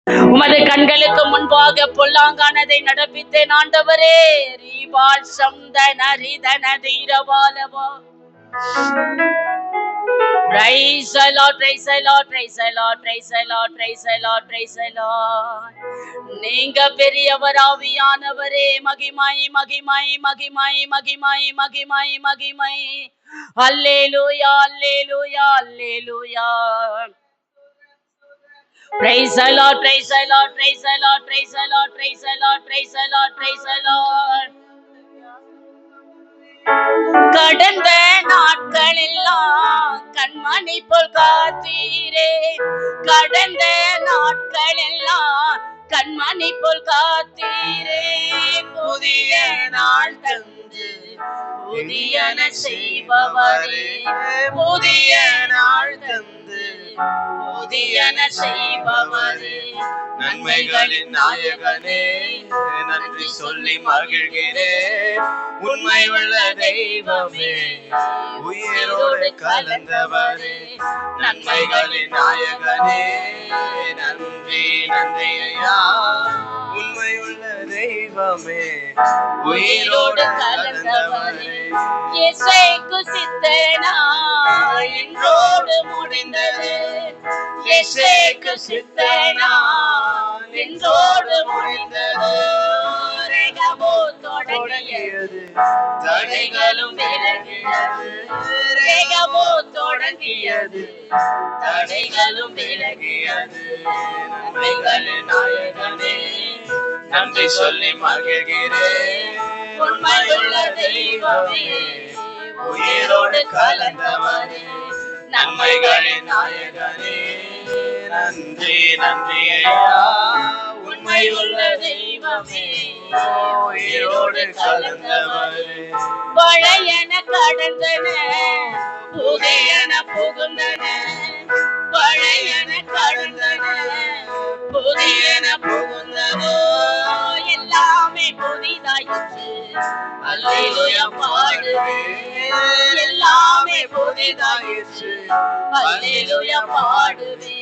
உமது கண்களுக்கு முன்பாக பொல்லாங்கானதை நடப்பித்தேன் ஆண்டவரே. ரீபால் சந்தன ரிதன தீரவாலவா. Praise the Lord, praise the Lord, praise the Lord, praise the Lord, praise the Lord, praise the Lord. நீங்க பெரியவர் ஆவியானவரே. மகிமை மகிமை மகிமை மகிமை மகிமை மகிமை. அல்லேலூயா அல்லேலூயா அல்லேலூயா. Praise the Lord, praise the Lord, praise the Lord, praise the Lord, praise the Lord, praise the Lord, praise the Lord. கடந்த நாட்களெல்லாம் கண்மணி போல் காத்தீரே. கடந்த நாட்களெல்லாம் கண்மணி போல் காத்தீரே. புதிய நாள் தந்து புதியன செய்பவரே. புதிய நாள் தந்து புதியன செய்பவரே. நன்மைகளின் நாயகனே, நன்றி சொல்லி மகிழ்கிறேன். உண்மை உள்ள தெய்வமே, உயிரோடு கலந்தவரே. நன்மைகளின் நாயகனே, நன்றி நன்றி ஐயா. உண்மை உள்ள தெய்வமே, உயிரோடு கலந்தவரே. இயேசுவுக்கு சித்தனா என்றோடு முடிந்தது. இயேசுவுக்கு சித்தனா என்றோடு முடிந்தது. ரேகமோ தொடங்கியது, தடைகளும் விலகியது. ரேகமோ தொடங்கியது, தடைகளும் விலகியது. நன்மைகளின் நாயகனே, நன்றி சொல்லி மகிழ்கிறேன். உண்மையுள்ள தெய்வமே, உயிரோடு கலந்தவரே. நன்மைகளின் நாயகனே, நன்றி நன்றி ஐயா. உண்மையுள்ள தெய்வமே, உயிரோடு கலந்தவரே. பழையன கடந்தன புதியன புகுந்தன. பழையன கடந்தன புதியன புகுந்ததோ. எல்லாமே புதிதாயிற்று, அல்லேலூயா பாடுவே. எல்லாமே புதிதாயிற்று, அல்லேலூயா பாடுவே.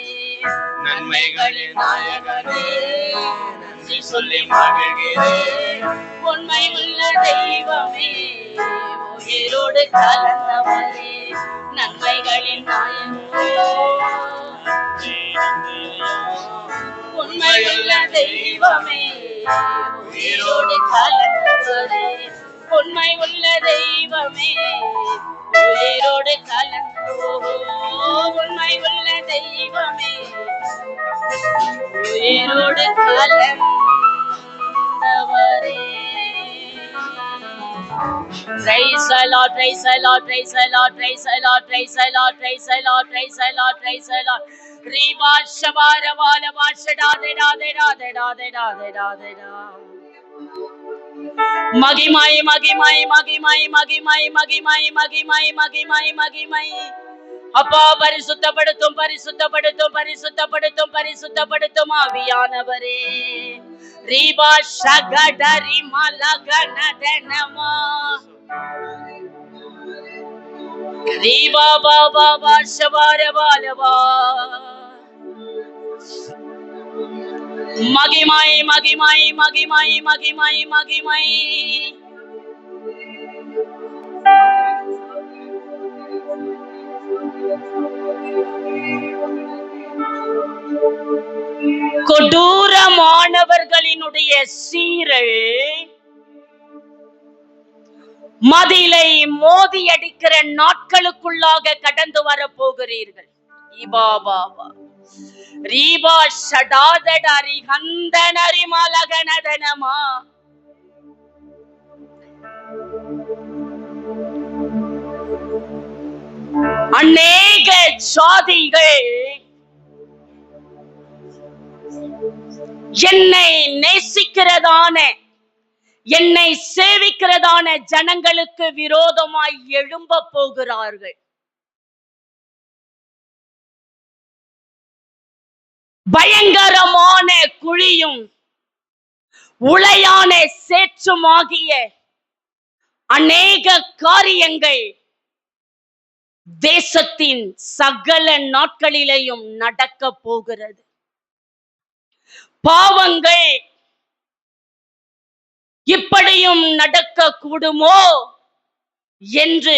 நன்மைகளின் நாயகனே, நன்றி சொல்லி மகிழ்கிறேன். உண்மை உள்ள தெய்வமே, உயிரோடு கலந்தவரே. நன்மைகளின் நாயகனே, உண்மையுள்ள தெய்வமே, உயிரோடு கலந்தவரே. உண்மை உள்ள தெய்வமே, உயிரோடு கலந்தோ. உண்மை உள்ள தெய்வமே, உயிரோடு கலந்தவரே. Praise the Lord, praise the Lord, praise the Lord, praise the Lord, praise the Lord, praise the Lord, praise the Lord, praise the Lord. Riba shabara wala bashada de da de da de da de da de da de da. மகிமை மகிமை மகிமை மகிமை மகிமை மகிமை மகிமை மகிமை. அப்பா பரிசுத்தப்படுத்தும் பரிசுத்தப்படுத்தும் பரிசுத்தப்படுத்தும் பரிசுத்தப்படுத்தும் ஆவியானவரே. ரீபா ஷகடரி மலகனதனமா. ரீபா பாபா பாஷபார பாலவா. மகிமை மகிமை மகிமை மகிமை மகிமை. கொடூரமானவர்களினுடைய சீரல் மதிலை மோதி அடிக்கிற நாட்களுக்குள்ளாக கடந்து வர போகிறீர்கள். ரீபா ஷடாதடரி ஹந்தனரி மலகனதனமா. அநேக சாதிகள் என்னை நேசிக்கிறதான, என்னை சேவிக்கிறதான ஜனங்களுக்கு விரோதமாய் எழும்ப போகிறார்கள். பயங்கரமான குழியும் உளையான சேற்றுமாகிய அநேக காரியங்கள் தேசத்தின் சகல நாட்களிலேயும் நடக்க போகிறது. பாவங்கள் இப்படியும் நடக்க கூடுமோ என்று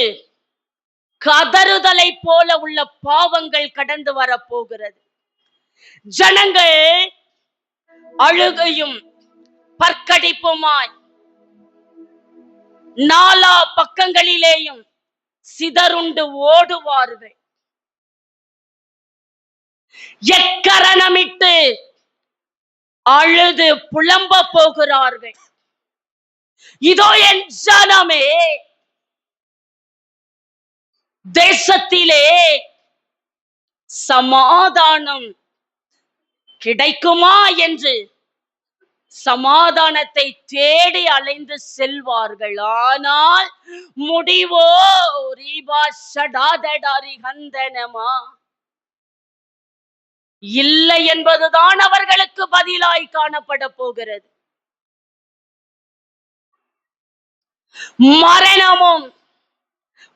கதறுதலை போல உள்ள பாவங்கள் கடந்து வரப்போகிறது. ஜனங்கள் அழுகையும் பற்கடிப்புமாய் நாலா பக்கங்களிலேயும் சிதறுண்டு ஓடுவார்கள். எக்கரணமிட்டு அழுது புலம்ப போகிறார்கள். இதோ என் ஜனமே, தேசத்திலே சமாதானம் கிடைக்குமா என்று சமாதானத்தை தேடி அலைந்து செல்வார்கள். ஆனால் முடிவோ இல்லை என்பதுதான் அவர்களுக்கு பதிலாய் காணப்பட போகிறது. மரணமும்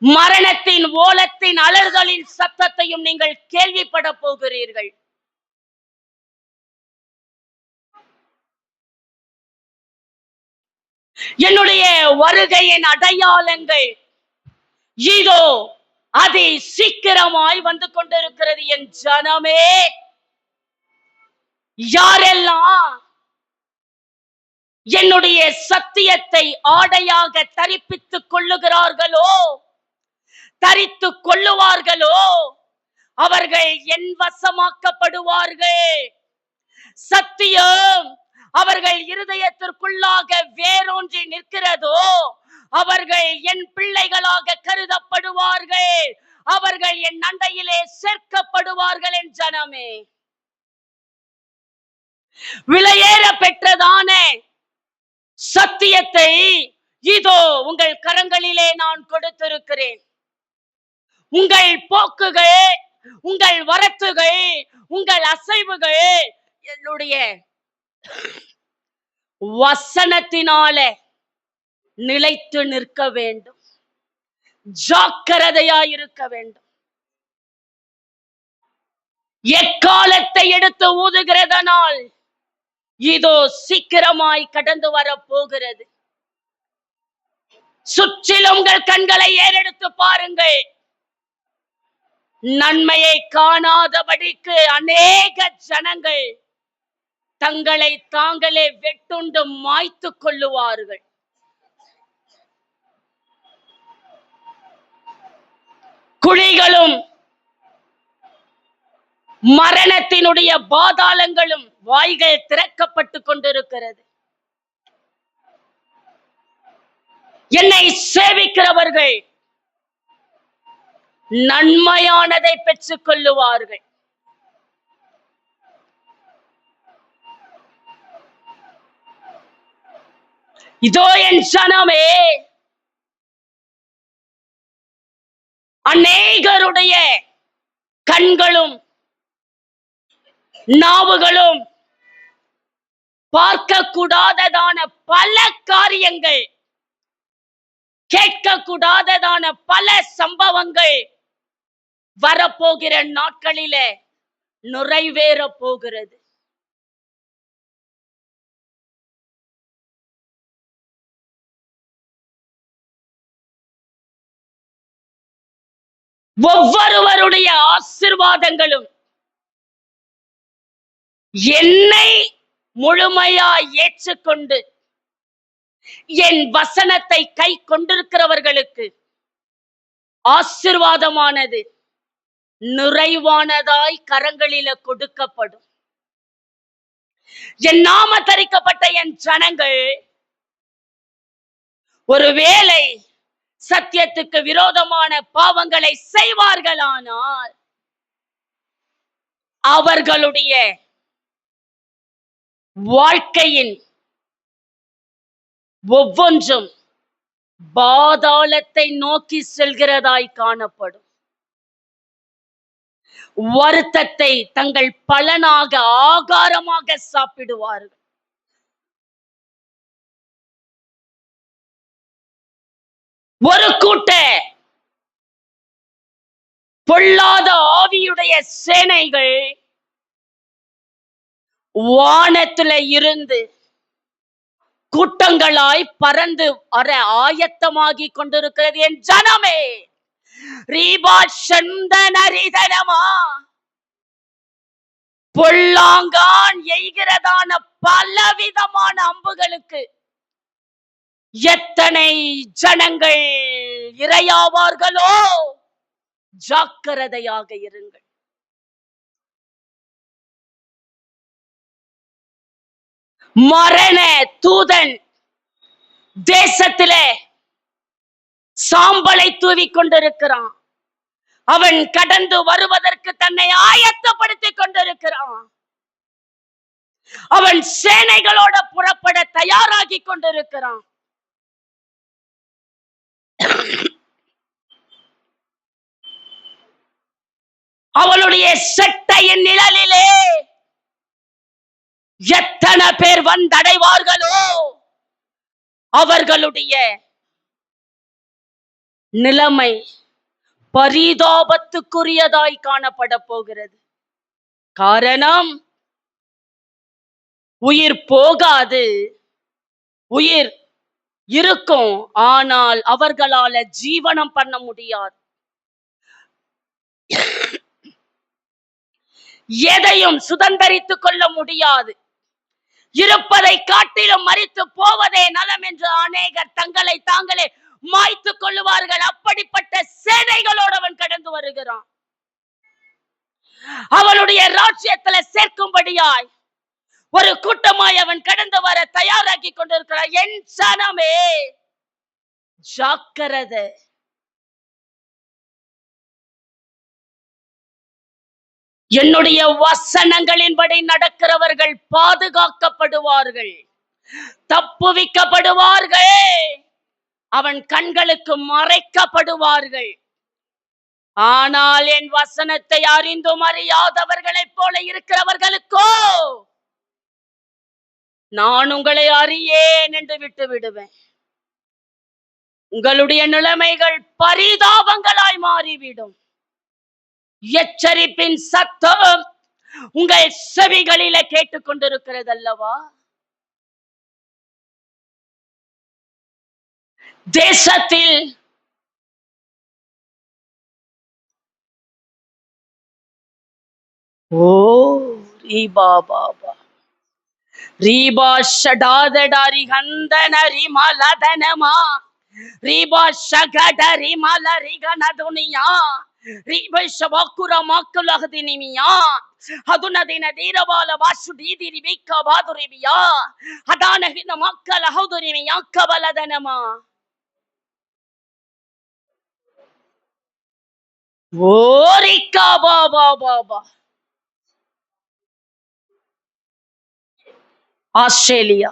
மரணத்தின் ஓலத்தின் அலறுகளின் சத்தத்தையும் நீங்கள் கேள்விப்பட போகிறீர்கள். என்னுடைய வருகையின் அடையாளங்கள் இதோ அது சீக்கிரமாய் வந்து கொண்டிருக்கிறது. என் ஜனமே, யாரெல்லாம் என்னுடைய சத்தியத்தை ஆடையாக தரிப்பித்துக் கொள்ளுகிறார்களோ, தரித்துக் கொள்ளுவார்களோ, அவர்கள் என் வசமாக்கப்படுவார்கள். சத்தியம் அவர்கள் இருதயத்திற்குள்ளாக வேரூன்றி நிற்கிறதோ, அவர்கள் என் பிள்ளைகளாக கருதப்படுவார்கள். அவர்கள் என் அண்டையிலே சேர்க்கப்படுவார்கள். என் ஜனமே, விலையேற பெற்றதான சத்தியத்தை இதோ உங்கள் கரங்களிலே நான் கொடுத்திருக்கிறேன். உங்கள் போக்குகள், உங்கள் வரத்துகள், உங்கள் அசைவுகள் என்னுடைய வசனத்தினால நிலைத்து நிற்க வேண்டும். ஜாக்கிரதையாய் இருக்க வேண்டும். எக்காலத்தை எடுத்து ஊதுகிறதனால் இதோ சீக்கிரமாய் கடந்து வர போகிறது. சுற்றிலும் உங்கள் கண்களை ஏறெடுத்து பாருங்கள். நன்மையை காணாதபடிக்கு அநேக ஜனங்கள் தங்களை தாங்களே வெட்டுண்டு மாய்த்து கொள்ளுவார்கள். குழிகளும் மரணத்தினுடைய பாதாளங்களும் வாய்கள் திறக்கப்பட்டு கொண்டிருக்கிறது. என்னை சேவிக்கிறவர்கள் நன்மையானதை பெற்றுக் கொள்ளுவார்கள். இதோ என் ஜனமே, அநேகருடைய கண்களும் நாவுகளும் பார்க்க கூடாததான பல காரியங்கள், கேட்க கூடாததான பல சம்பவங்கள் வரப்போகிற நாட்களிலே நிறைவேற போகிறது. ஒவ்வொருவருடைய ஆசீர்வாதங்களும் என்னை முழுமையாய் ஏற்றுக்கொண்டு என் வசனத்தை கை கொண்டிருக்கிறவர்களுக்கு ஆசீர்வாதமானது நிறைவானதாய் கரங்களில கொடுக்கப்படும். என் நாம தரிக்கப்பட்ட என் ஜனங்கள் ஒருவேளை சத்தியத்துக்கு விரோதமான பாவங்களை செய்வார்களானால் அவர்களுடைய வாழ்க்கையின் ஒவ்வொன்றும் பாதாளத்தை நோக்கி செல்கிறதாய் காணப்படும். வருத்தத்தை தங்கள் பலனாக ஆகாரமாக சாப்பிடுவார்கள். ஒரு கூட்ட பொல்லாத ஆவியுடைய சேனைகள் வானத்துல இருந்து கூட்டங்களாய் பறந்து வர ஆயத்தமாகி கொண்டிருக்கிறது. என் ஜனமே, ரீபா சந்தனரிதனமா பொல்லாங்கான் எய்கிறதான பலவிதமான அம்புகளுக்கு எத்தனை ஜனங்கள் இரையாவார்களோ, ஜாக்கிரதையாக இருங்கள். மரண தூதன் தேசத்திலே சாம்பலை தூவி கொண்டிருக்கிறான். அவன் கடந்து வருவதற்கு தன்னை ஆயத்தப்படுத்திக் கொண்டிருக்கிறான். அவன் சேனைகளோட புறப்பட தயாராகி கொண்டிருக்கிறான். அவளுடைய சட்டையின் நிழலிலே எத்தனை பேர் வந்தடைவார்களோ, அவர்களுடைய நிலைமை பரிதாபத்துக்குரியதாய் காணப்பட போகிறது. காரணம், உயிர் போகாது, உயிர் இருக்கும், ஆனால் அவர்களால ஜீவனம் பண்ண முடியாது. எதையும் சுதந்தரித்துக் கொள்ள முடியாது. இருப்பதை காட்டிலும் மரித்து போவதே நலம் என்று அநேகர் தங்களை தாங்களே மாய்த்துக் கொள்ளுவார்கள். அப்படிப்பட்ட சேனைகளோடு அவன் கடந்து வருகிறான். அவனுடைய ராஜ்யத்துல சேர்க்கும்படியாய் ஒரு கூட்டமாய் அவன் கடந்து வர தயாராகி கொண்டிருக்கிறான். என் சனமே, ஜாக்கிரதை. என்னுடைய வசனங்களின்படி நடக்கிறவர்கள் பாதுகாக்கப்படுவார்கள், தப்புவிக்கப்படுவார்கள், அவன் கண்களுக்கு மறைக்கப்படுவார்கள். ஆனால் என் வசனத்தை அறிந்தும் அறியாதவர்களைப் போல இருக்கிறவர்களுக்கோ நான் உங்களை அறியேன் என்று விட்டு விடுவேன். உங்களுடைய நிலைமைகள் பரிதாபங்களாய் மாறிவிடும். எச்சரிப்பின் சத்தம் உங்கள் செவிகளில கேட்டுக்கொண்டிருக்கிறது அல்லவா? தேசத்தில் ரீபா பாபா ரீபா ஷடாதடாரி ஹந்தனரி மலதனமா ரீபா ஷகடரி மலரி கனதுனியா ரீபா ஷபாக்குரா மாக்குலகதினிமியா அதுனதின தீரவால வாசுதீதிரி விக்க பாதுரிபியா அதானகின மக்கள ஹௌதுரிமியா கபலதனமா. ஓரிக்கா பாபா பாபா. ஆஸ்திரேலியா,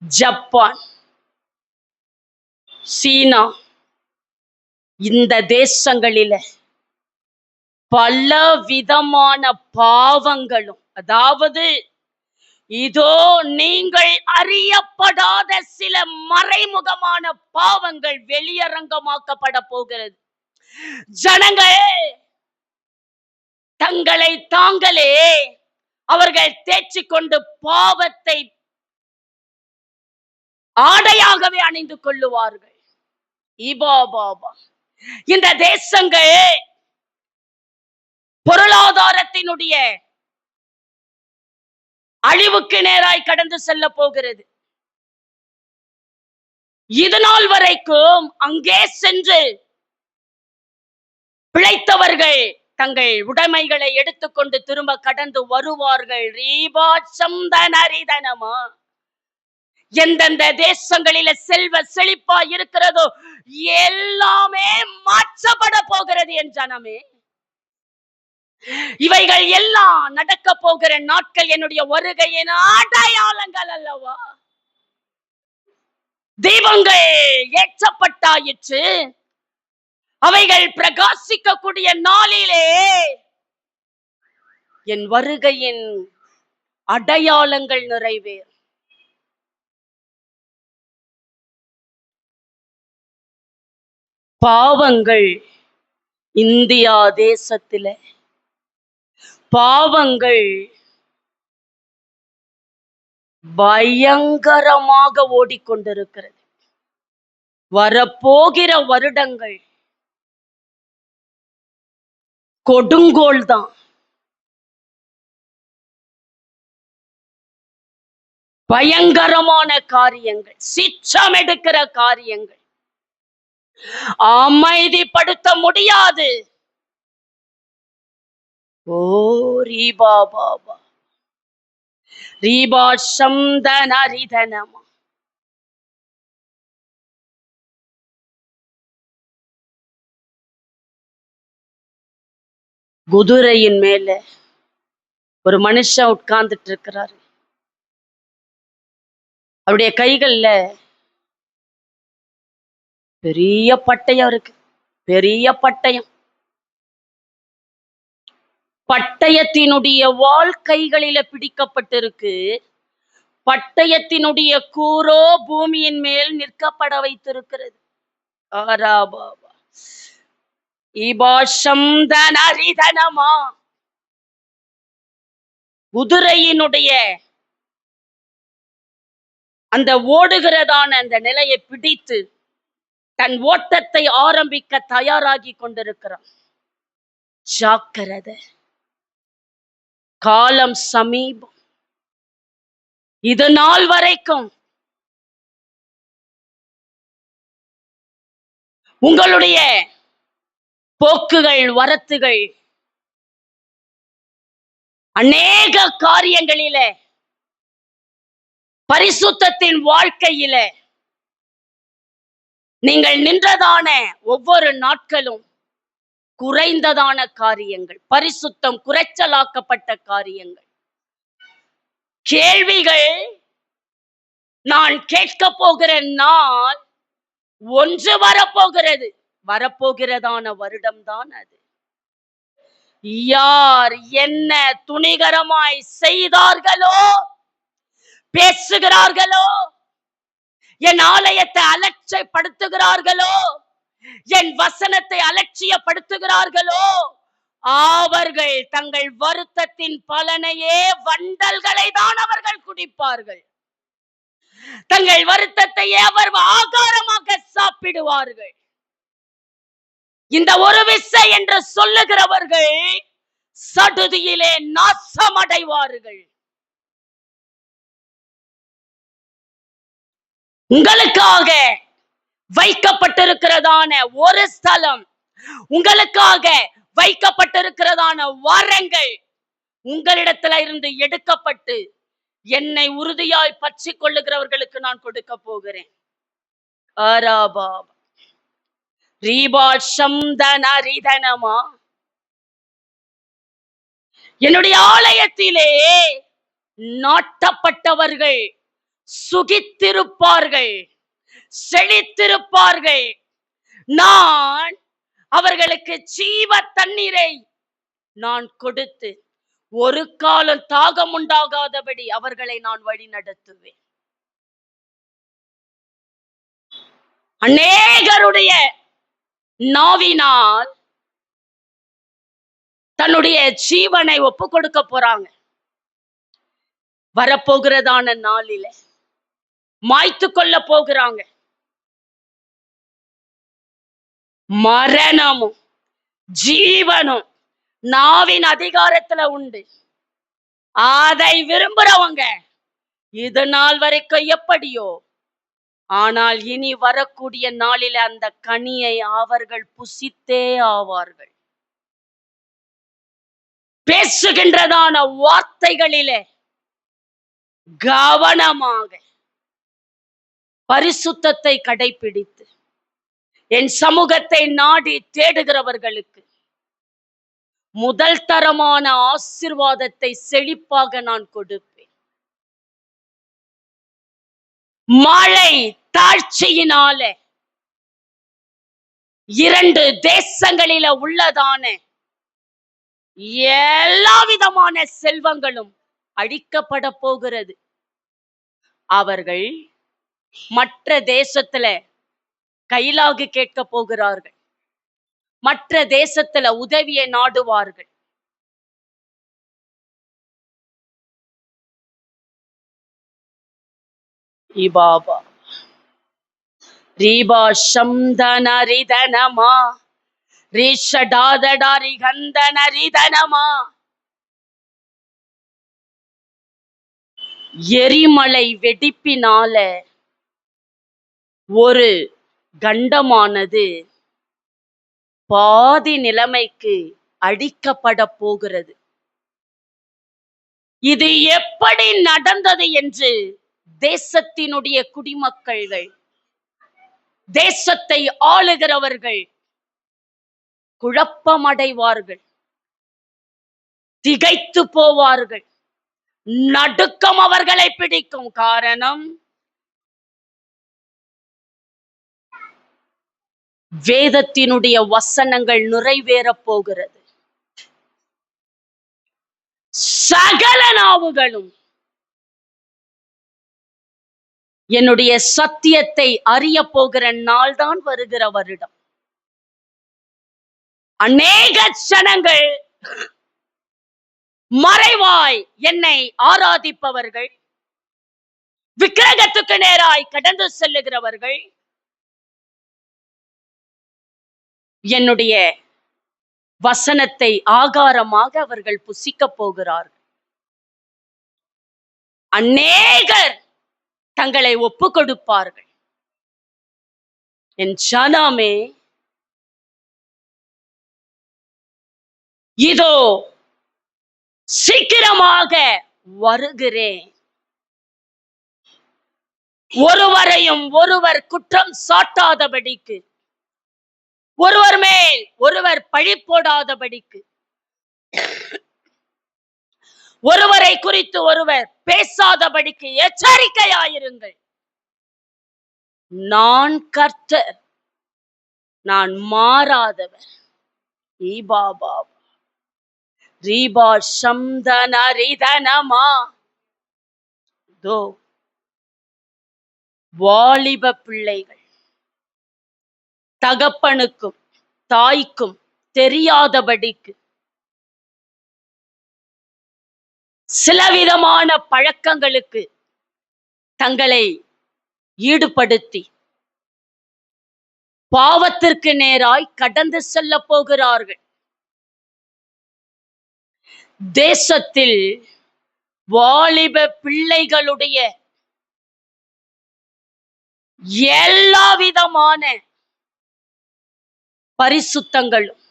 ஜப்பான், சீனா, இந்த தேசங்களில பல விதமான பாவங்களும், அதாவது இதோ நீங்கள் அறியப்படாத சில மறைமுகமான பாவங்கள் வெளியரங்கமாக்கப்பட போகிறது. ஜனங்கள் தங்களை தாங்களே அவர்கள் தேய்ச்சி கொண்டு பாவத்தை ஆடையாகவே அணிந்து கொள்ளுவார்கள். இந்த தேசங்கள் பொருளாதாரத்தினுடைய அழிவுக்கு நேராய் கடந்து செல்ல போகிறது. இதுநாள் வரைக்கும் அங்கே சென்று பிழைத்தவர்கள் தங்கள் உடைமைகளை எடுத்துக்கொண்டு திரும்ப கடந்து வருவார்கள். ரீபா சந்தனரிதனமா. எந்தெந்த தேசங்களில செல்வ செழிப்பா இருக்கிறதோ எல்லாமே மாற்றப்பட போகிறது என் ஜனமே. இவைகள் எல்லாம் நடக்க போகிற நாட்கள் என்னுடைய வருகையின் அடையாளங்கள் அல்லவா? தீபங்கள் ஏற்றப்பட்டாயிற்று. அவைகள் பிரகாசிக்கக்கூடிய நாளிலே என் வருகையின் அடையாளங்கள் நிறைவேறும். பாவங்கள் இந்தியா தேசத்திலே, பாவங்கள் பயங்கரமாக ஓடிக்கொண்டிருக்கிறது. வரப்போகிற வருடங்கள் கொடுங்கோல் தான். பயங்கரமான காரியங்கள், சிச்சம் எடுக்கிற காரியங்கள், அமைதிப்படுத்த முடியாது. ஓ ரீபா பாபா ரீபா சம்தனரிதனமா. குதிரையின் மேல ஒரு மனுஷன் உட்கார்ந்துட்டு இருக்கிறாரு. அவருடைய கைகள்ல பெரிய பட்டயம் இருக்கு, பெரிய பட்டயம். பட்டயத்தினுடைய வாள் கைகளில பிடிக்கப்பட்டிருக்கு. பட்டயத்தினுடைய கூரோ பூமியின் மேல் நிற்கப்பட வைத்திருக்கிறது. ஆராபாபா இபாஷம் தனரிதனமா. குதிரையினுடைய அந்த ஓடுகிறதான அந்த நிலையை பிடித்து தன் ஓட்டத்தை ஆரம்பிக்க தயாராகி கொண்டிருக்கிறான். ஜாக்கிரதை, காலம் சமீபம். இது நாள் வரைக்கும் உங்களுடைய போக்குகள் வரத்துகள் அநேக காரியங்களில, பரிசுத்தத்தின் வாழ்க்கையில நீங்கள் நின்றதான ஒவ்வொரு நாட்களும் குறைந்ததான காரியங்கள், பரிசுத்தம் குறைச்சலாக்கப்பட்ட காரியங்கள், கேள்விகள். நான் கேட்க போகிற நாள் ஒன்று வரப்போகிறது. வரப்போகிறதான வருடம் தான் அது. யார் என்ன துணிகரமாய் செய்தார்களோ, பேசுகிறார்களோ, என் ஆலயத்தை அலட்சியப்படுத்துகிறார்களோ, என் வசனத்தை அலட்சியப்படுத்துகிறார்களோ, அவர்கள் தங்கள் வருத்தத்தின் பலனையே, வண்டல்களை தான் அவர்கள் குடிப்பார்கள். தங்கள் வருத்தத்தையே அவர் ஆகாரமாக சாப்பிடுவார்கள். இந்த ஒரு விசை என்று சொல்லுகிறவர்கள் சடுதியிலே நாசமடைவார்கள். உங்களுக்காக வைக்கப்பட்டிருக்கிறதான ஒரு ஸ்தலம், உங்களுக்காக வைக்கப்பட்டிருக்கிறதான வரங்கள் உங்களிடத்துல இருந்து எடுக்கப்பட்டு என்னை உறுதியாய் பற்றி கொள்ளுகிறவர்களுக்கு நான் கொடுக்க போகிறேன். என்னுடைய ஆலயத்திலே நாட்டப்பட்டவர்கள் சுகித்திருப்பார்கள், செழித்திருப்பார்கள். நான் அவர்களுக்கு ஜீவ தண்ணீரை நான் கொடுத்து ஒரு காலம் தாகம் உண்டாகாதபடி அவர்களை நான் வழி நடத்துவேன். அநேகருடைய நாவினால் தன்னுடைய ஜீவனை ஒப்பு கொடுக்க போறாங்க. வரப்போகிறதான நாளில மாய்த்து கொள்ள போகிறாங்க. மரணமும் ஜீவனும் நாவின் அதிகாரத்துல உண்டு. அதை விரும்புறவங்க இது நாள் வரைக்கும் எப்படியோ, ஆனால் இனி வரக்கூடிய நாளில அந்த கனியை அவர்கள் புசித்தே ஆவார்கள். பேசுகின்றதான வார்த்தைகளிலே கவனமாக பரிசுத்தத்தை கடைபிடித்து என் சமூகத்தை நாடி தேடுகிறவர்களுக்கு முதல் தரமான ஆசீர்வாதத்தை செழிப்பாக நான் கொடுப்பேன். மழை தாழ்ச்சியினால 2 தேசங்களில உள்ளதான எல்லா விதமான செல்வங்களும் அழிக்கப்பட போகிறது. அவர்கள் மற்ற தேசத்துல கைலாகு கேட்க போகிறார்கள், மற்ற தேசத்துல உதவியை நாடுவார்கள். இபாபா ரீபா சம்தன ரிதனமா ரிஷடாதடா ரிகந்தன ரிதனமா. எரிமலை வெடிப்பினால ஒரு கண்டமானது பாதி நிலைமைக்கு அழிக்கப்பட போகிறது. இது எப்படி நடந்தது என்று தேசத்தினுடைய குடிமக்கள்கள், தேசத்தை ஆளுகிறவர்கள் குழப்பமடைவார்கள், திகைத்து போவார்கள், நடுக்கம் அவர்களை பிடிக்கும். காரணம், வேதத்தினுடைய வசனங்கள் நிறைவேறப் போகிறது. சகல நாவுகளும் என்னுடைய சத்தியத்தை அறிய போகிற நாள் தான் வருகிற வருடம். அநேக ஜனங்கள் மறைவாய் என்னை ஆராதிப்பவர்கள், விக்கிரகத்துக்கு நேராய் கடந்து செல்லுகிறவர்கள், என்னுடைய வசனத்தை ஆகாரமாக அவர்கள் புசிக்க போகிறார்கள். அநேகர் தங்களை ஒப்பு கொடுப்பார்கள். என் ஜனமே, இதோ சீக்கிரமாக வருகிறேன். ஒருவரையும் ஒருவர் குற்றம் சாட்டாதபடிக்கு, ஒருவர் மேல் ஒருவர் பழி போடாதபடிக்கு, ஒருவரை குறித்து ஒருவர் பேசாதபடிக்கு எச்சரிக்கையாயிருங்கள். நான் கர்த்தர், நான் மாறாதவர். ஈபாபா ரீபா சம்தன ரிதனமா. தோ வாலிப பிள்ளைகள் தகப்பனுக்கும் தாய்க்கும் தெரியாதபடிக்கு சிலவிதமான பழக்கங்களுக்கு தங்களை ஈடுபடுத்தி பாவத்திற்கு நேராய் கடந்து செல்ல போகிறார்கள். தேசத்தில் வாலிப பிள்ளைகளுடைய எல்லா விதமான பரிசுத்தங்களும்,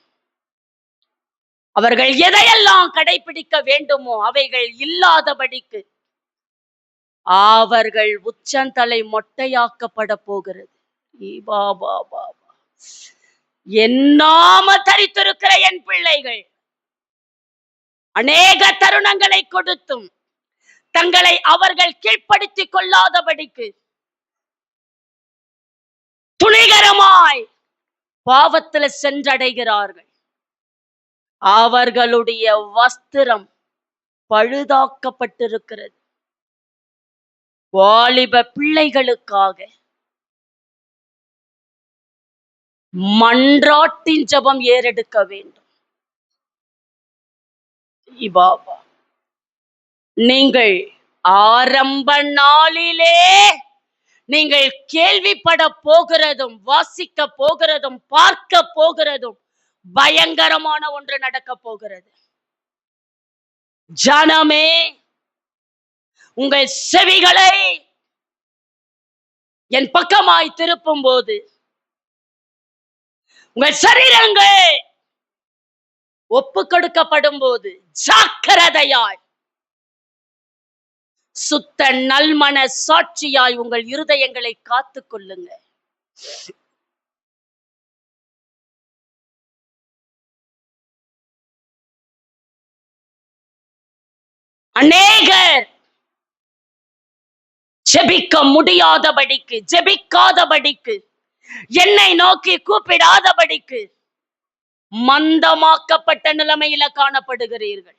அவர்கள் எதையெல்லாம் கடைபிடிக்க வேண்டுமோ அவைகள் இல்லாதபடிக்கு அவர்கள் உச்சந்தலை மொட்டையாக்கப்பட போகிறது. என்னாம தரித்திருக்கிற என் பிள்ளைகள் அநேக தருணங்களை கொடுத்தும் தங்களை அவர்கள் கீழ்ப்படுத்திக் கொள்ளாதபடிக்கு துணிகரமாய் பாவத்தில் சென்றடைகிறார்கள். அவர்களுடைய வஸ்திரம் பழுதாக்கப்பட்டிருக்கிறது. வாலிப பிள்ளைகளுக்காக மன்றாட்டின் ஜெபம் ஏறெடுக்க வேண்டும். இபாபா, நீங்கள் ஆரம்ப நாளிலே நீங்கள் கேள்விப்பட போகிறதும் வாசிக்க போகிறதும் பார்க்க போகிறதும் பயங்கரமான ஒன்று நடக்க போகிறது. ஜனமே, உங்கள் செவிகளை என் பக்கமாய் திருப்பும் போது உங்கள் சரீரங்கள் ஒப்பு கொடுக்கப்படும் போது ஜாக்கிரதையாய் சுத்த நல்மன சாட்சியாய் உங்கள் இருதயங்களை காத்துக் கொள்ளுங்க. அநேகர் ஜெபிக்க முடியாதபடிக்கு, ஜெபிக்காதபடிக்கு, என்னை நோக்கி கூப்பிடாதபடிக்கு மந்தமாக்கப்பட்ட நிலைமையில காணப்படுகிறீர்கள்.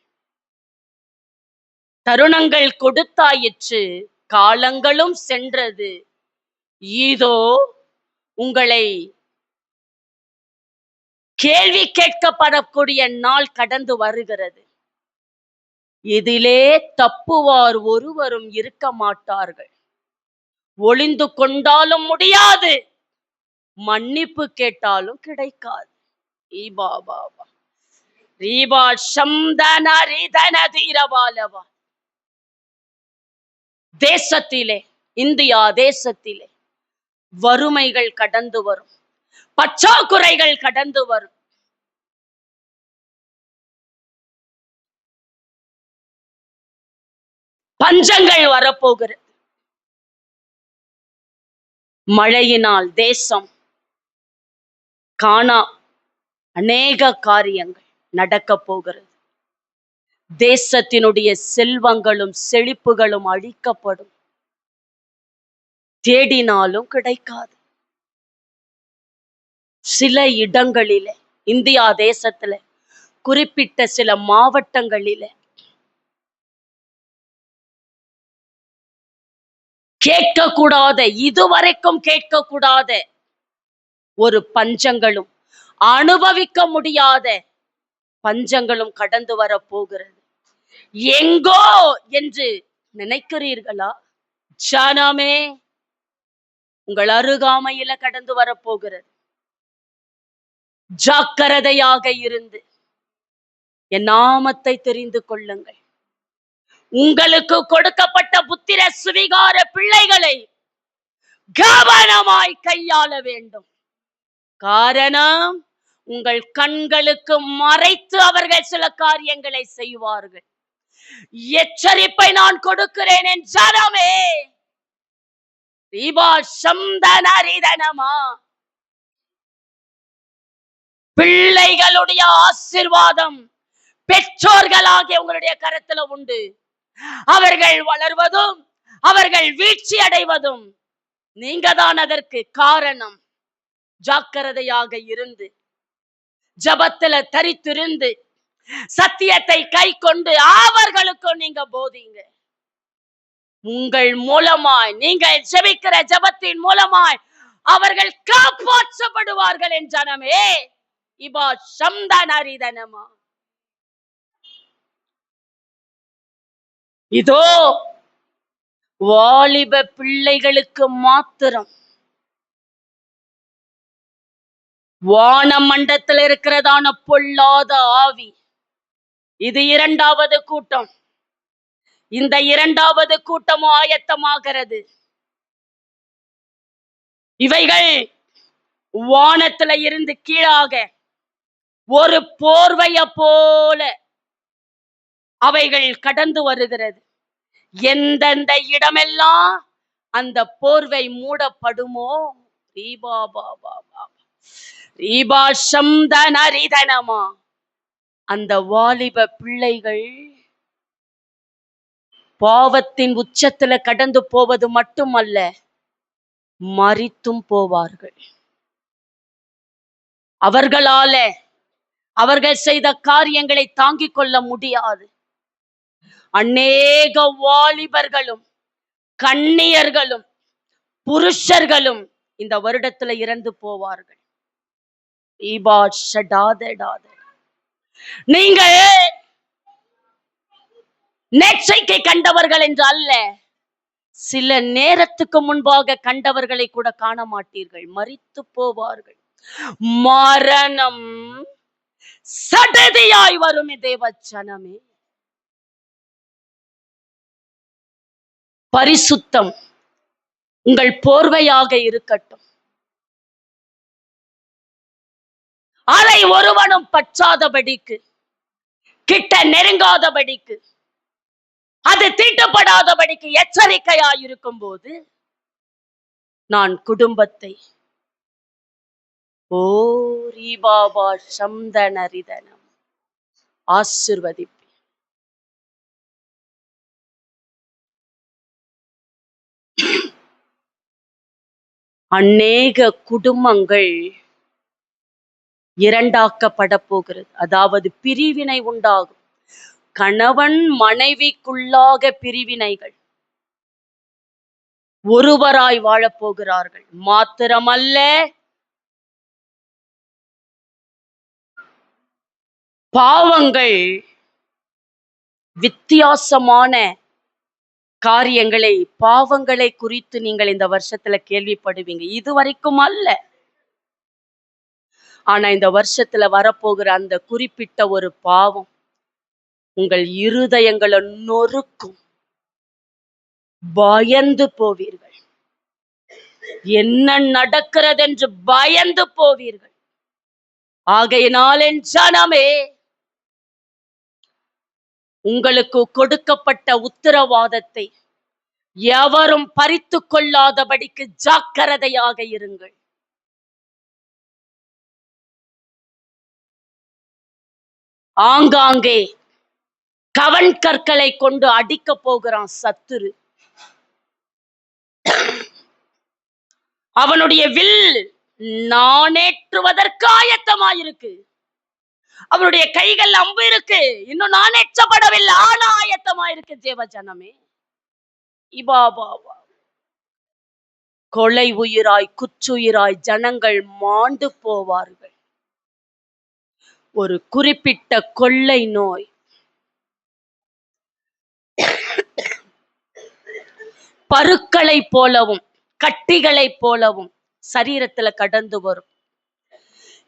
தருணங்கள் கொடுத்தாயிற்று, காலங்களும் சென்றது. இதோ உங்களை கேள்வி கேட்கப்படக்கூடிய நாள் கடந்து வருகிறது. இதிலே தப்புவார் ஒருவரும் இருக்க மாட்டார்கள். ஒளிந்து கொண்டாலும் முடியாது, மன்னிப்பு கேட்டாலும் கிடைக்காது. ஈபா பாபா ரீபா சம்தன ரிதன தீரபாலவா. தேசத்திலே, இந்தியா தேசத்திலே வறுமைகள் கடந்து வரும், பற்றாக்குறைகள் கடந்து வரும். பஞ்சங்கள் வரப்போகிறது. மழையினால் தேசம் காணா அநேக காரியங்கள் நடக்க போகிறது. தேசத்தினுடைய செல்வங்களும் செழிப்புகளும் அழிக்கப்படும். தேடினாலும் கிடைக்காது. சில இடங்களிலே, இந்தியா தேசத்துல குறிப்பிட்ட சில மாவட்டங்களிலே கேட்கக்கூடாத, இதுவரைக்கும் கேட்கக்கூடாத ஒரு பஞ்சங்களும், அனுபவிக்க முடியாத பஞ்சங்களும் கடந்து வர போகிறது. எங்கோ என்று நினைக்கிறீர்களா? ஜனமே, உங்கள் அருகாமையில கடந்து வர போகிறது. ஜாக்கிரதையாக இருந்து என் நாமத்தை தெரிந்து கொள்ளுங்கள். உங்களுக்கு கொடுக்கப்பட்ட புத்திர சுவிகார பிள்ளைகளை கவனமாய் கையாள வேண்டும். காரணம், உங்கள் கண்களுக்கு மறைத்து அவர்கள் சில காரியங்களை செய்வார்கள். எச்சரிப்பை நான் கொடுக்கிறேன் என் ஜனமே. பிள்ளைகளுடைய ஆசீர்வாதம் பெற்றோர்களாகிய உங்களுடைய கரத்துல உண்டு. அவர்கள் வளர்வதும் அவர்கள் வீழ்ச்சி அடைவதும் நீங்க தான் அதற்கு காரணம். ஜாக்கிரதையாக இருந்து, ஜபத்துல தரித்திருந்து, சத்தியத்தை கை கொண்டு அவர்களுக்கும் நீங்க போதிங்க. உங்கள் மூலமாய், நீங்கள் ஜெபிக்கிற ஜபத்தின் மூலமாய் அவர்கள் காப்பாற்றப்படுவார்கள் என் ஜனமே. இபா சம்தானரிதனமா. இதோ வாலிப பிள்ளைகளுக்கு மாத்திரம் வான மண்டத்தில் இருக்கிறதான பொல்லாத ஆவி. இது இரண்டாவது கூட்டம். இந்த இரண்டாவது கூட்டமும் ஆயத்தமாகிறது. இவைகள் வானத்துல இருந்து கீழாக ஒரு போர்வைய போல அவைகள் கடந்து வருகிறது. எந்தெந்த இடமெல்லாம் அந்த போர்வை மூடப்படுமோ, அந்த வாலிப பிள்ளைகள் பாவத்தின் உச்சத்துல கடந்து போவது மட்டுமல்ல, மரித்தும் போவார்கள். அவர்களால அவர்கள் செய்த காரியங்களை தாங்கிக் கொள்ள முடியாது. அநேக வாலிபர்களும் கன்னியர்களும் புருஷர்களும் இந்த வருடத்துல இறந்து போவார்கள். நீங்க நேற்றைக்கு கண்டவர்கள் என்று அல்ல, சில நேரத்துக்கு முன்பாக கண்டவர்களை கூட காண மாட்டீர்கள், மரித்து போவார்கள். மரணம் சடதியாய் வரும் தேவ ஜனமே. பரிசுத்தம் உங்கள் போர்வையாக இருக்கட்டும். அதை ஒருவனும் பற்றாதபடிக்கு, கிட்ட நெருங்காதபடிக்கு, அது தீட்டப்படாதபடிக்கு எச்சரிக்கையாயிருக்கும் போது நான் குடும்பத்தை ஆசிர்வதிப்பேன். அநேக குடும்பங்கள் இரண்டாக்கப்பட போகிறது. அதாவது பிரிவினை உண்டாகும். கணவன் மனைவிக்குள்ளாக பிரிவினைகள். ஒருவராய் வாழப் போகிறார்கள். மாத்திரமல்ல, பாவங்கள் வித்தியாசமான காரியங்களை, பாவங்களை குறித்து நீங்கள் இந்த வருஷத்துல கேள்விப்படுவீங்க. இதுவரைக்கும் அல்ல. ஆனா இந்த வருஷத்துல வரப்போகிற அந்த குறிப்பிட்ட ஒரு பாவம் உங்கள் இருதயங்களை நொறுக்கும். பயந்து போவீர்கள். என்ன நடக்கிறது என்று பயந்து போவீர்கள். ஆகையினால் என் ஜனமே, உங்களுக்கு கொடுக்கப்பட்ட உத்தரவாதத்தை எவரும் பறித்து கொள்ளாதபடிக்கு ஜாக்கிரதையாக இருங்கள். ஆங்காங்கே கவன் கற்களை கொண்டு அடிக்க போகிறான் சத்துரு. அவனுடைய வில் நானேற்றுவதற்கு ஆயத்தமாயிருக்கு. அவனுடைய கைகள் அம்பு இருக்கு, இன்னும் நானேற்றப்படவில்லை, ஆனா ஆயத்தமாயிருக்கு. தேவ ஜனமே, இபாபாபா கொலை உயிராய் குற்றுயிராய் ஜனங்கள் மாண்டு போவார்கள். ஒரு குறிப்பிட்ட கொள்ளை நோய் பருக்களை போலவும் கட்டிகளை போலவும் சரீரத்துல கடந்து வரும்.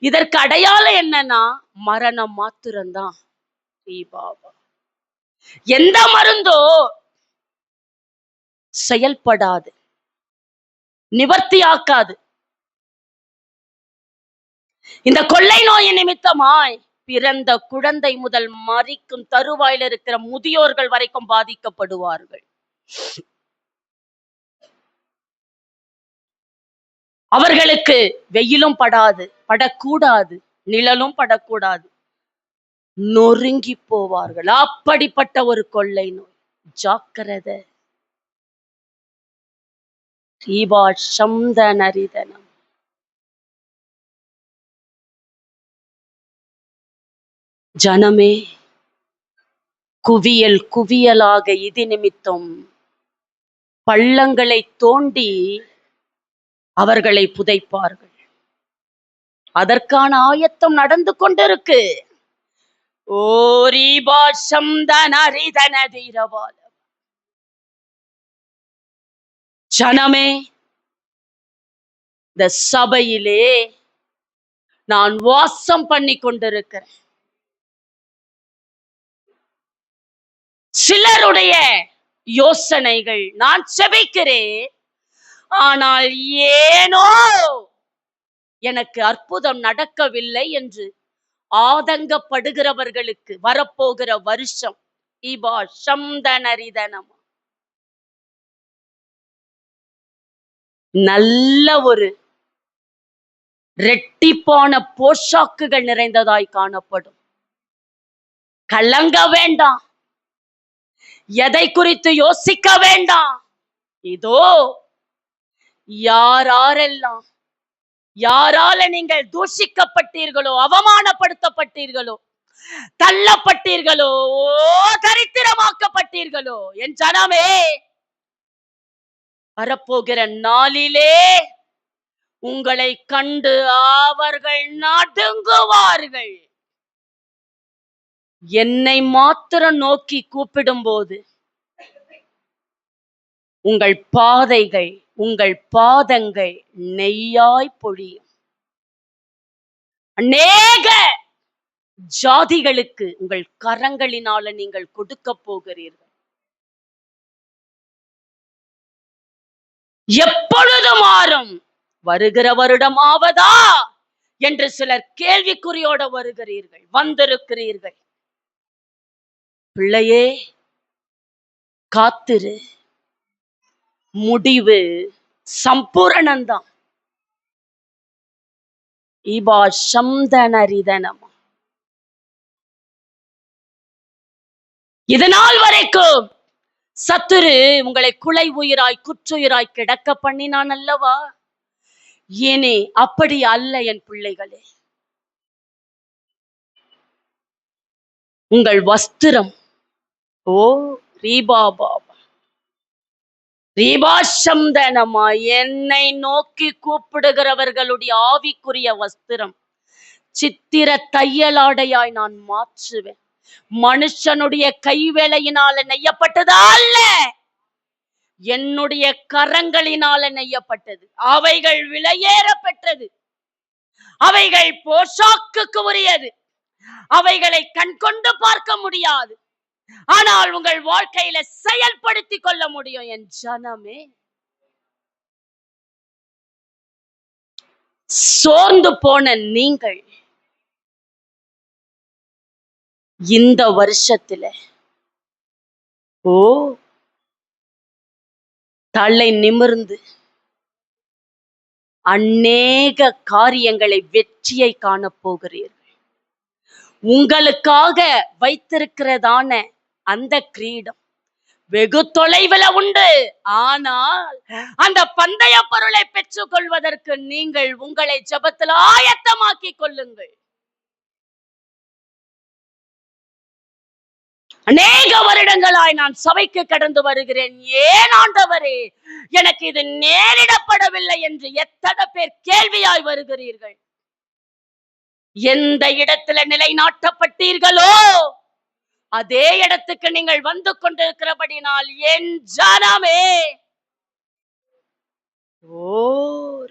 இதற்கு அடையாளம் என்னன்னா மரணம் மாத்திரம்தான். எந்த மருந்தோ செயல்படாது, நிவர்த்தி ஆக்காது. இந்த கொள்ளை நோய் நிமித்தமாய் பிறந்த குழந்தை முதல் மரிக்கும் தருவாயில் இருக்கிற முதியோர்கள் வரைக்கும் பாதிக்கப்படுவார்கள். அவர்களுக்கு வெயிலும் படக்கூடாது, நிழலும் படக்கூடாது, நொறுங்கி போவார்கள். அப்படிப்பட்ட ஒரு கொள்ளை நோய். ஜாக்கிரதை. நரிதனம். ஜனமே, குவியல் குவியலாக இது நிமித்தம் பள்ளங்களை தோண்டி அவர்களை புதைப்பார்கள். அதற்கான ஆயத்தம் நடந்து கொண்டிருக்கு. ஜனமே, இந்த சபையிலே நான் வாசம் பண்ணி கொண்டிருக்கிறேன். சிலருடைய யோசனைகள் நான் செபிக்கிறேன், ஆனால் ஏனோ எனக்கு அற்புதம் நடக்கவில்லை என்று ஆதங்கப்படுகிறவர்களுக்கு வரப்போகிற வருஷம் நல்ல ஒரு ரெட்டிப்பான போஷாக்குகள் நிறைந்ததாய் காணப்படும். கலங்க வேண்டாம், எதை குறித்து யோசிக்க வேண்டாம். இதோ யாரால நீங்கள் தூஷிக்கப்பட்டீர்களோ, அவமானப்படுத்தப்பட்டீர்களோ, தள்ளப்பட்டீர்களோ, தரித்திரமாக்கப்பட்டீர்களோ, என் ஜனமே, வரப்போகிற நாளிலே உங்களை கண்டு அவர்கள் நடுங்குவார்கள். என்னை மாத்திரம் நோக்கி கூப்பிடும் போது உங்கள் பாதங்கள் நெய்யாய் பொழியும். அநேக ஜாதிகளுக்கு உங்கள் கரங்களினால நீங்கள் கொடுக்க போகிறீர்கள். எப்பொழுது மாறும்? வருகிற வருடம் ஆவதா என்று சிலர் கேள்விக்குறியோட வந்திருக்கிறீர்கள். பிள்ளையே, காத்திரு. முடிவு சம்பூரணம்தான். இதனால் வரைக்கும் சத்துரு உங்களை குலை உயிராய் குற்றுயிராய் கிடக்க பண்ணினான் அல்லவா? ஏனே அப்படி அல்ல என் பிள்ளைகளே. உங்கள் வஸ்திரம் என்னை நோக்கி கூப்பிடுகிறவர்களுடைய ஆவிக்குரிய வஸ்திரம் சித்திர தையலாடையாய் நான் மாற்றுவேன். மனுஷனுடைய கைவேலையினால நெய்யப்பட்டதா அல்ல, என்னுடைய கரங்களினால நெய்யப்பட்டது. அவைகள் விலையேற பெற்றது. அவைகள் போஷாக்குக்கு உரியது. அவைகளை கண்கொண்டு பார்க்க முடியாது. ஆனால் உங்கள் வாழ்க்கையில செயல்படுத்திக் கொள்ள முடியும். என் ஜனமே, சோர்ந்து போன நீங்கள் இந்த வருஷத்துல ஓ தலை நிமிர்ந்து அநேக காரியங்களை வெற்றியை காணப் போகிறீர்கள். உங்களுக்காக வைத்திருக்கிறதான அந்த கிரீடம் வெகு தொலைவில் உண்டு. ஆனால் அந்த பந்தய பொருளை பெற்றுக் கொள்வதற்கு நீங்கள் உங்களை ஜெபத்தில் ஆயத்தமாக்கிக் கொள்ளுங்கள். அநேக வருடங்களாய் நான் சபைக்கு கடந்து வருகிறேன், ஏன் ஆண்டவரே எனக்கு இது நேரிடப்படவில்லை என்று எத்தனை பேர் கேள்வியாய் வருகிறீர்கள். எந்த இடத்துல நிலைநாட்டப்பட்டீர்களோ அதே இடத்துக்கு நீங்கள் வந்து கொண்டிருக்கிறபடினால் என் ஜனமே, ஓ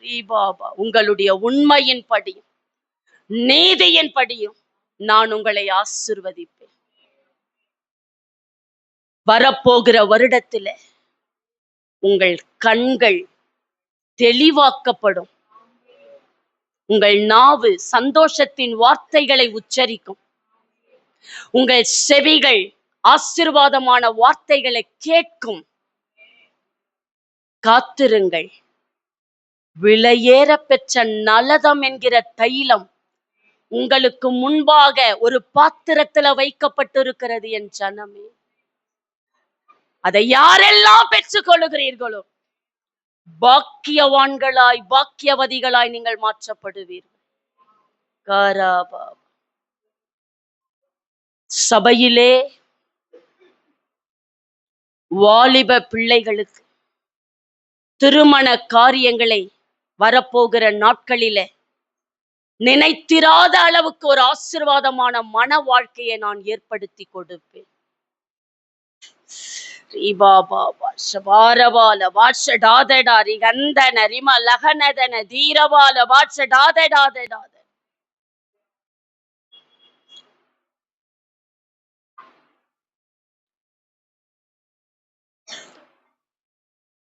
ரீபாபா, உங்களுடைய உண்மையின் படியும் நீதியின் படியும் நான் உங்களை ஆசீர்வதிப்பேன். வரப்போகிற வருடத்துல உங்கள் கண்கள் தெளிவாக்கப்படும். உங்கள் நாவு சந்தோஷத்தின் வார்த்தைகளை உச்சரிக்கும். உங்கள் செவிகள் ஆசீர்வாதமான வார்த்தைகளை கேட்கும். காத்திருங்கள். விலையேற பெற்ற நலதம் என்கிற தைலம் உங்களுக்கு முன்பாக ஒரு பாத்திரத்துல வைக்கப்பட்டிருக்கிறது. என் ஜனமே, அதை யாரெல்லாம் பெற்றுக் கொள்ளுகிறீர்களோ பாக்கியவான்களாய் பாக்கியவதிகளாய் நீங்கள் மாற்றப்படுவீர்கள். சபையிலே வாலிப பிள்ளைகளுக்கு திருமண காரியங்களை வரப்போகிற நாட்களிலே நினைத்திராத அளவுக்கு ஒரு ஆசீர்வாதமான மன வாழ்க்கையை நான் ஏற்படுத்தி கொடுப்பேன்.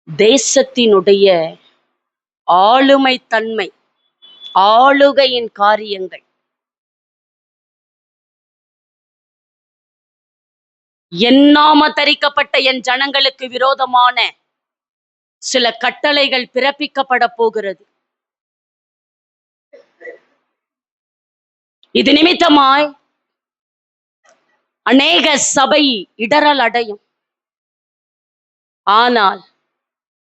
தேசத்தினுடைய ஆளுமை தன்மை, ஆளுகையின் காரியங்கள் எண்ணாம தரிக்கப்பட்ட என் ஜனங்களுக்கு விரோதமான சில கட்டளைகள் பிறப்பிக்கப்பட போகிறது. இது நிமித்தமாய் அநேக சபை இடரல் அடையும். ஆனால்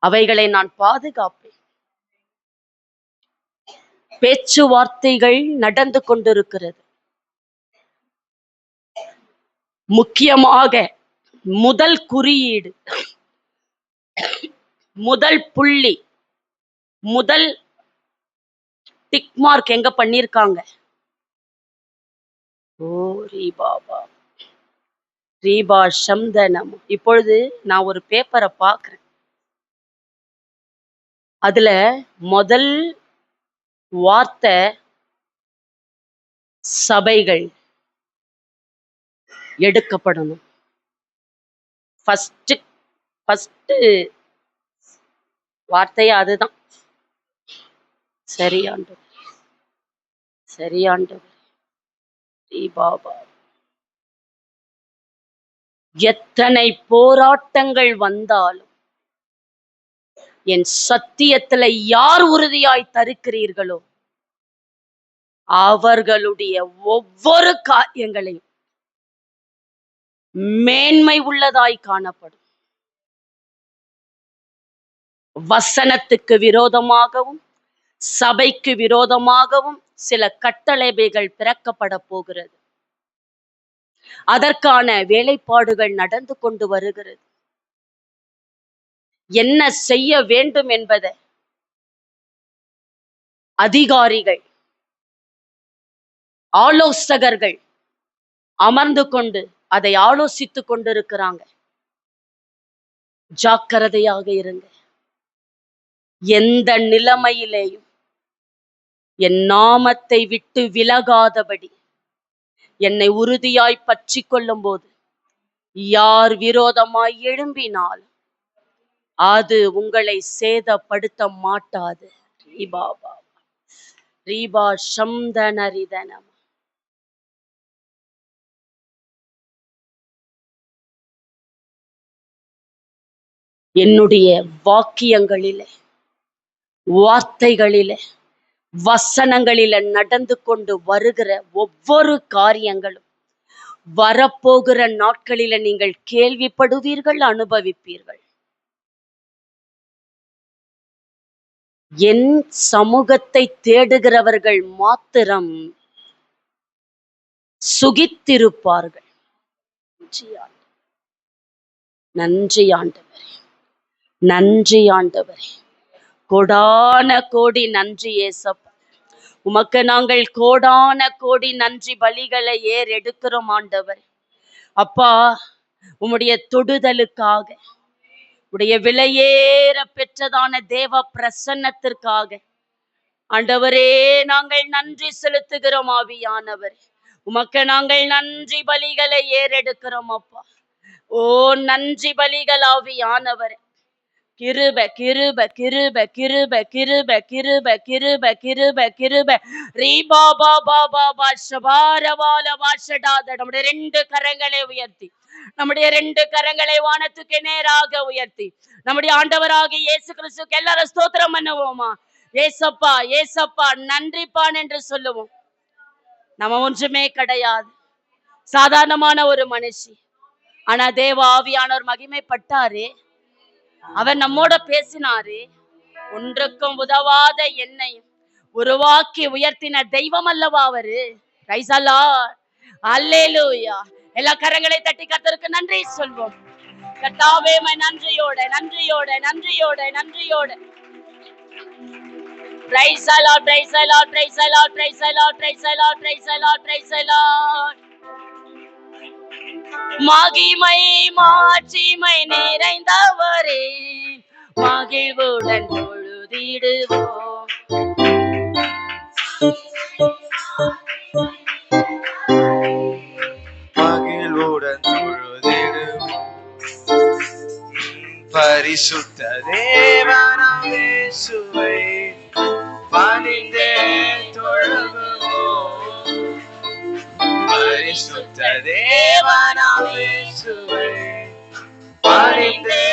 அவைகளை நான் பாதுகாப்பேன். பேச்சுவார்த்தைகள் நடந்து கொண்டிருக்கிறது. முக்கியமாக முதல் குறியீடு, முதல் புள்ளி, முதல் டிக் மார்க் எங்க பண்ணிருக்காங்க? ஓ ரீபாபா, ரீபா சம்தனம். இப்பொழுது நான் ஒரு பேப்பரை பார்க்கிறேன். அதுல முதல் வார்த்தை சபைகள் எடுக்கப்படணும். ஃபர்ஸ்ட் வார்த்தையே அதுதான். சரியாண்டவர், சரியாண்டவர். பாபா, எத்தனை போராட்டங்கள் வந்தாலும் என் சத்தியத்துல யார் உறுதியாய் தருக்கிறீர்களோ அவர்களுடைய ஒவ்வொரு காரியங்களையும் மேன்மை உள்ளதாய் காணப்படும். வசனத்துக்கு விரோதமாகவும் சபைக்கு விரோதமாகவும் சில கட்டளைகள் பிறக்கப்பட போகிறது. அதற்கான வேலைப்பாடுகள் நடந்து கொண்டு வருகிறது. என்ன செய்ய வேண்டும் என்பதை அதிகாரிகள், ஆலோசகர்கள் அமர்ந்து கொண்டு அதை ஆலோசித்துக் கொண்டிருக்கிறாங்க. ஜாக்கிரதையாக இருங்க. எந்த நிலைமையிலேயும் என் நாமத்தை விட்டு விலகாதபடி என்னை உறுதியாய் பற்றி கொள்ளும் போது யார் விரோதமாய் எழும்பினால் அது உங்களை சேதப்படுத்த மாட்டாது. ரீபாபா ரீபா சம்தனரிதனம். என்னுடைய வாக்கியங்களிலே, வார்த்தைகளிலே, வசனங்களில நடந்து கொண்டு வருகிற ஒவ்வொரு காரியங்களும் வரப்போகிற நாட்களில நீங்கள் கேள்விப்படுவீர்கள், அனுபவிப்பீர்கள். என் சமூகத்தை தேடுகிறவர்கள் மாத்திரம் சுகித்திருப்பார்கள். நன்றி ஆண்டவரே, நன்றி ஆண்டவரே, கோடான கோடி நன்றி ஏசப்பா. உமக்கு நாங்கள் கோடான கோடி நன்றி பலிகளை எடுக்கிறோம் ஆண்டவர். அப்பா, உம்முடைய தொடுதலுக்காக, உடைய விலையேற பெற்றதான தேவ பிரசன்னத்திற்காக ஆண்டவரே நாங்கள் நன்றி செலுத்துகிறோம். ஆவியானவர், உமக்கு நாங்கள் நன்றி பலிகளை ஏறெடுக்கிறோம் அப்பா. ஓ நன்றி பலிகள் ஆவியானவர். கிருப கிருப கிருப கிருப கிருப கிருப கிருப கிருப கிருப ரீபா பாபா பாபா ஷபாரவால வாஷடாத. நம்முடைய 2 கரங்களை உயர்த்தி, நம்முடைய 2 கரங்களை வானத்துக்கு நேராக உயர்த்தி நம்முடைய ஆண்டவராக இயேசு கிறிஸ்துக்கு எல்லாரும் ஸ்தோத்திரம் பண்ணுவோமா? ஏசப்பா ஏசப்பா நன்றிப்பான் என்று சொல்லுவோம். நம்ம ஒன்றுமே கிடையாது, சாதாரணமான ஒரு மனுஷி. ஆனா தேவ ஆவியானவர் மகிமைப்பட்டாரு, அவர் நம்மோட பேசினாரு. ஒன்றுக்கும் உதவாத என்னை உருவாக்கி உயர்த்தின தெய்வம் அல்லவா அவரு. பிரைஸ் தி லார்ட், அல்லேலூயா. எல்லா கரங்களை தட்டி கர்த்தருக்கு நன்றி சொல்வோம். கர்த்தாவே நன்றியோட நன்றியோட நன்றியோட நன்றியோட. Praise the Lord, praise the Lord, praise the Lord, praise the Lord, praise the Lord, praise the Lord, praise the Lord. மகிமை மாட்சிமை நிறைந்தவரே, மகிழ்வுடன் தொழுதிடுவோம். மகிழ்வுடன் தொழுதிடுவோம். பரிசுத்த தேவனாம் இயேசுவை பணிந்தே தொழுகுவோம். பரிசுத்த தேவனாம் இயேசுவை பணிந்தே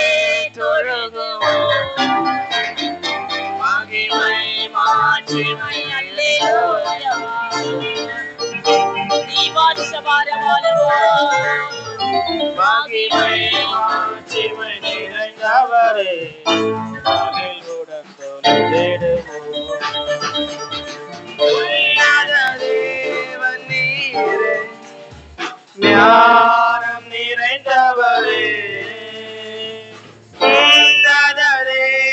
தொழுகுவோம். மகிமை மாட்சிமை அல்லேலூயா. மகிமை மாட்சிமை நிறைந்தவரே, மகிழ்வுடன் தொழுதிடுவோம். தேவன் நீரே,